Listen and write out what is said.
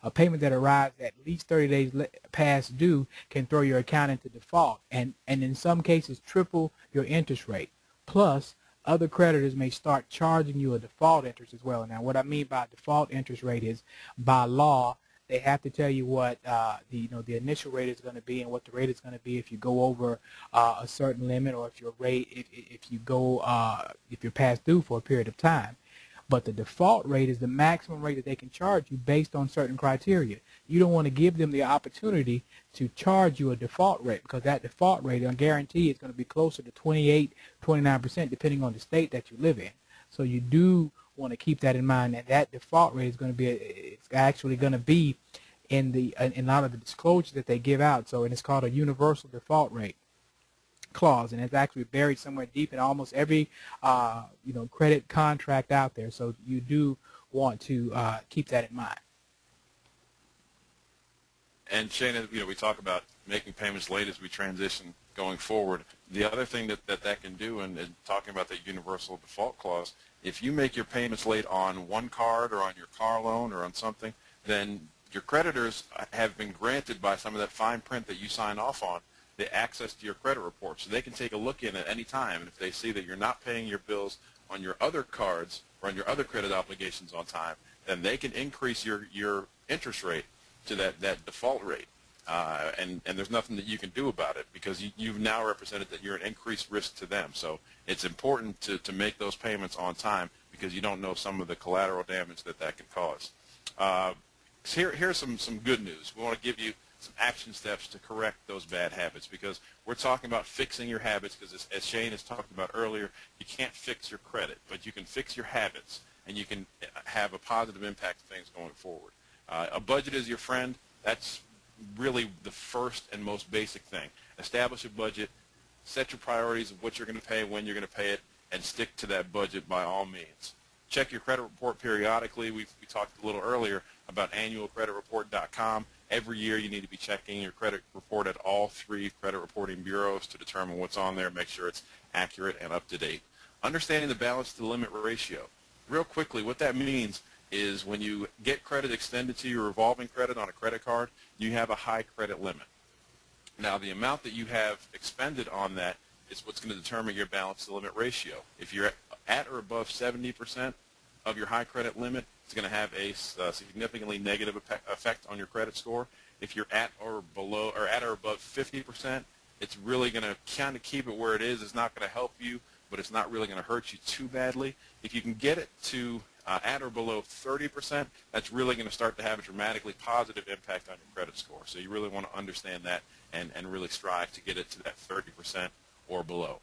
A payment that arrives at least 30 days past due can throw your account into default and in some cases triple your interest rate. Plus, other creditors may start charging you a default interest as well. Now, what I mean by default interest rate is, by law, they have to tell you what the initial rate is going to be and what the rate is going to be if you go over a certain limit, or if your rate if you're past due for a period of time. But the default rate is the maximum rate that they can charge you based on certain criteria. You don't want to give them the opportunity to charge you a default rate, because that default rate, on guarantee, is going to be closer to 28, 29%, depending on the state that you live in. So you do want to keep that in mind, and that default rate is going to be, it's actually going to be in a lot of the disclosures that they give out. So, and it's called a universal default rate clause, and it's actually buried somewhere deep in almost every credit contract out there. So you do want to keep that in mind. And Shane, we talk about making payments late as we transition going forward. The other thing that can do, and talking about that universal default clause, if you make your payments late on one card or on your car loan or on something, then your creditors have been granted by some of that fine print that you sign off on the access to your credit report, so they can take a look in at any time, and if they see that you're not paying your bills on your other cards or on your other credit obligations on time, then they can increase your interest rate to that default rate, and there's nothing that you can do about it, because you've now represented that you're an increased risk to them. So it's important to make those payments on time, because you don't know some of the collateral damage that can cause. Here's some good news. We want to give you some action steps to correct those bad habits, because we're talking about fixing your habits, because as Shane has talked about earlier, you can't fix your credit, but you can fix your habits, and you can have a positive impact to things going forward. A budget is your friend. That's really the first and most basic thing. Establish a budget, set your priorities of what you're going to pay, when you're going to pay it, and stick to that budget by all means. Check your credit report periodically. We talked a little earlier about annualcreditreport.com. Every year you need to be checking your credit report at all 3 credit reporting bureaus to determine what's on there, make sure it's accurate and up to date. Understanding the balance to the limit ratio. Real quickly, what that means is when you get credit extended to your revolving credit on a credit card, you have a high credit limit. Now, the amount that you have expended on that is what's going to determine your balance to the limit ratio. If you're at or above 70% of your high credit limit, it's going to have a significantly negative effect on your credit score. If you're at or below, or at or above 50%, it's really going to kind of keep it where it is. It's not going to help you, but it's not really going to hurt you too badly. If you can get it to at or below 30%, that's really going to start to have a dramatically positive impact on your credit score. So you really want to understand that and really strive to get it to that 30% or below.